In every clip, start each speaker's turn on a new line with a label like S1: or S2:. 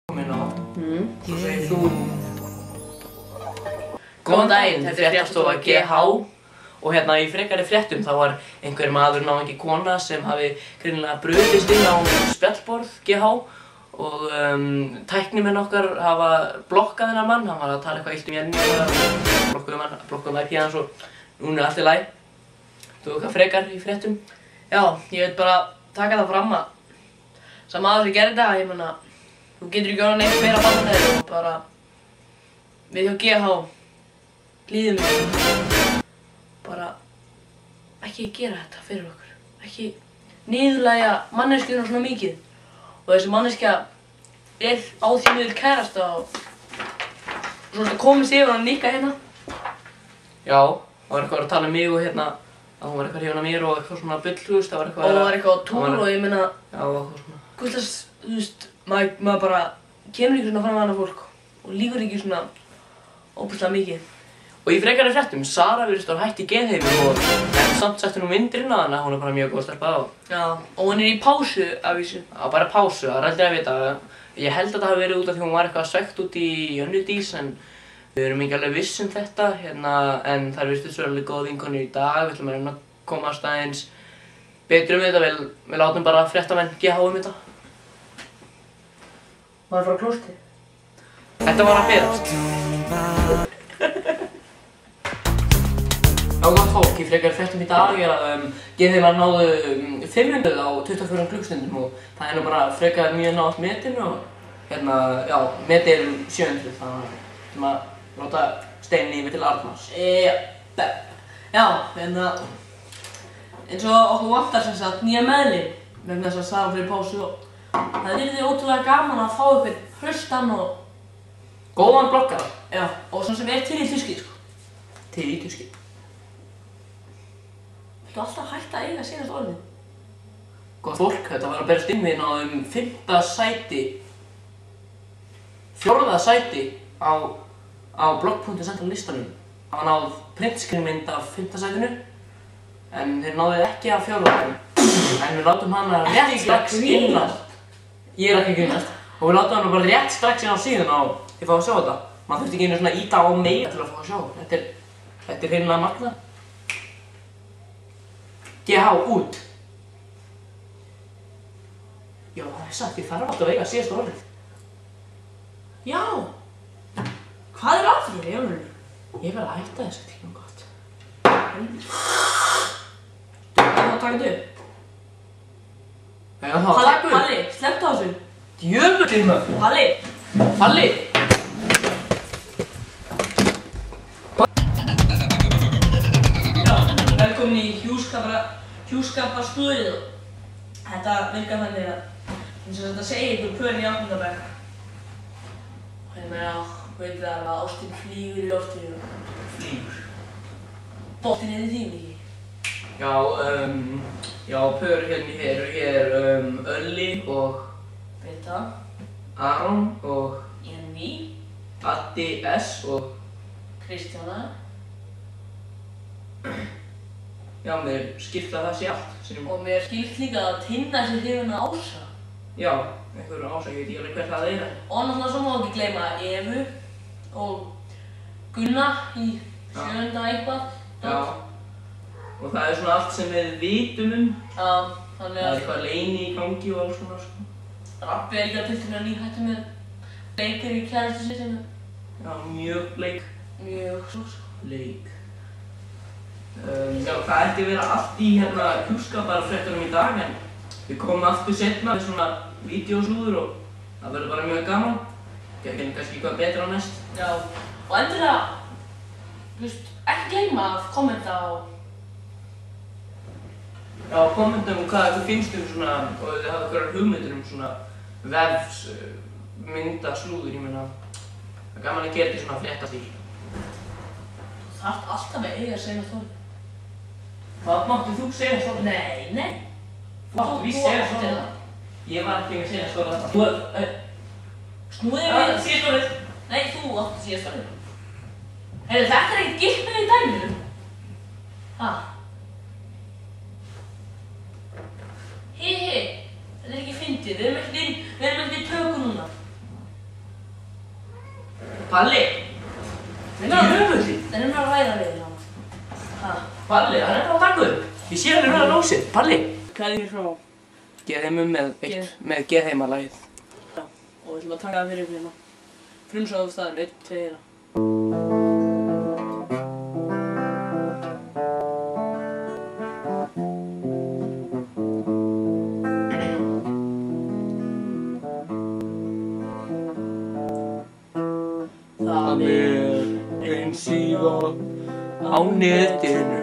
S1: Komin á. Svo segir þú... Góðan daginn, þetta er fréttastofa GH og hérna í frekari fréttum þá var einhver maður, náungi kona, sem hafi greinilega brugðist inn á spjallborð GH og tæknimenn okkar hafa blokkað þennan mann. Hann var að tala eitthvað illt mér blokkuðum IP hans og núna er allt í lagi. Þú eitthvað frekar í fréttum?
S2: Já, ég vil bara taka það fram að sá maður sem gerði þetta, ég meina, þú getur ekki orðið neitt meira bann með þér og bara við hjá GH líðum við bara ekki gera þetta fyrir okkur, ekki niðurlægja manneskjuna svona mikið og þessi manneskja er á því miður kærasta og svona komist yfir hann líka hérna.
S1: Já, það var eitthvað að tala um mig og hérna að hún var eitthvað hrifin af mér og eitthvað svona bull, þú veist, það var eitthvað...
S2: Og það var eitthvað á túr og ég meina...
S1: Já, eitthvað svona...
S2: Guðlast, þú veist, maður bara kemur ekki svona fram að annað fólk og líkur ekki svona óbúslega mikið.
S1: Og í frekari fréttum, Sara virðist vera hætt í geðheimum og samt settu nú myndir inn á hana, hún er bara mjög góð stelpa og...
S2: Já, og hún er í pásu af þessu.
S1: Já, bara pásu, það er aldrei að vita. Ég held að það hafi verið út af því hún var eitthvað svekkt út í Jönnudís en við erum ekki alveg viss um þetta hérna, en þær virðist vera alveg góð vinkonur í dag, við ætlum að reyna að komast aðeins betur um þetta, við látum bara fréttamenn GH um þetta.
S2: Var það frá klósti?
S1: Þetta var að berast. Já, gott fólk, í frekari fréttum í dag er að geðheimar náðu 500 á 24 klukkstundum og það er nú bara frekar mjög nátt metinu og hérna, já, metið er 700, þannig að við ætlum að láta steinni yfir til Arnars.
S2: Já, eins og okkur vantar sem sagt nýja meðlim vegna þess að Sara fyrir pásu og það yrði ótrúlega gaman að fá einhvern hraustan og
S1: Góðan blokkara.
S2: já, og svona sem er til í tyskið, sko.
S1: Til í tyskið.
S2: Viltu alltaf hætta að eiga síðast orðið?
S1: Gott fólk, þetta var að berast inn við náðum 5. sæti 4. sæti á blogg.central listanum. Það var náð printscreenmynd af 5. sætinu en þeir náðu ekki af 4. en við látum hana rétt strax inn á ég er ekki að grínast og við látum hana bara rétt strax inn á síðuna og þið fáið að sjá þetta. Maður þurfti ekki einu svona íta á meira til að fá að sjá. Þetta er hreinlega magnað. GH út. Já, það er satt, ég þarf alltaf að eiga síðasta orðið.
S2: Já! Hvað er að þér, Jónur?
S1: Ég verð að hætta þessu tíma gott.
S2: Þú verður að taka þetta upp.
S1: Já, þá takk upp.
S2: Halli, slepptu á þessu.
S1: Djöfullinn maður.
S2: Halli!
S1: Halli!
S2: Já, velkomin í hjúskaparstöðið. Þetta virkar þannig að eins og þetta segir ykkur pörin í 8. bekk. Og ég meina, veit það að ástin flýgur í loftinu.
S1: Flýgur.
S2: Bóttin er í þín ekki.
S1: Já, pör hérna eru hér Ölli og
S2: Birta.
S1: Aron og
S2: Jenny.
S1: Addi S og
S2: Kristjana.
S1: já, mér skipta það sé allt.
S2: Og mér skilst líka að Tinna sé hrifin af Ása.
S1: Já, einhverjum Ása, ég veit ekki alveg hver það er.
S2: Og náttúrulega svo má ekki gleyma Evu og Gunna í 7. eitthvað.
S1: Já. Og það er svona allt sem við vitum um.
S2: Já, þannig
S1: Það er
S2: að
S1: eitthvað leyni í gangi og alls svona, sko.
S2: Rabbi er líka tiltölulega nýhættur með leikir í kærastu sitt.
S1: Já, mjög bleik.
S2: Mjög svo, sko.
S1: Bleik. Já, það ætti að vera allt í hérna hjúskaparfréttunum í dag en við komum aftur seinna með svona vídeóslúður og það verður bara mjög gaman. Gefum kannski eitthvað betra á næst.
S2: Já, og endilega, þú veist, ekki gleyma að kommenta á...
S1: Já, kommentum um hvað þið finnst um svona, og þið hafið einhverjar hugmyndir um svona vefs, myndaslúður, ég meina. Það er gaman að gera þetta í svona fréttastíl.
S2: Þú þarft alltaf að eiga seinast orðið.
S1: Hvað máttu þú segja svona?
S2: Nei.
S1: Þú máttu víst segja svona. Ég var ekki að segja svona þetta. Þú...
S2: Snúðið
S1: Já,
S2: við.
S1: síðast orðið.
S2: Nei, þú átt að síðast orðið. Heyrðu, þetta er ekkert gilt með í dæminu. Ha? Þetta er ekki fyndið, við erum ekki í tökum núna.
S1: Palli! Jöfnvöldi!
S2: Það er að ræða við hana.
S1: Palli, hann er bara að taka upp. Ég sé alveg rauða ljósið. Palli!
S2: Kveðjur frá
S1: Geðheimum með Geðheimalagið.
S2: Já, og við ætlum að taka það fyrir ykkur hérna. Frumsögðu staðinn, 1, 2, 1.
S1: Það ein síða á netinu.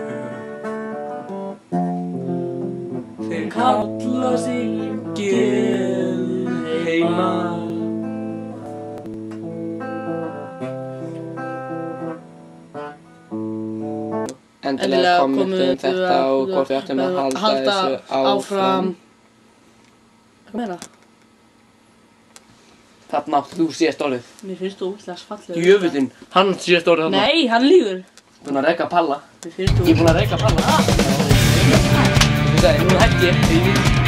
S1: Þeir kalla sig Geðheima.
S3: Endilega kommentum þetta og hvort við ættum að halda þessu áfram.
S2: Hvað meina?
S1: Þarna áttu þú síðast orðið.
S2: Mér finnst þú ógeðslega fallegur.
S1: Jöfullinn, hann átti síðast orðið þarna.
S2: Nei, hann lýgur.
S1: Búinn að reka Palla.
S2: Mér finnst þú...
S1: Ég er búinn að reka Palla. Þú sagði, nú hætti ég.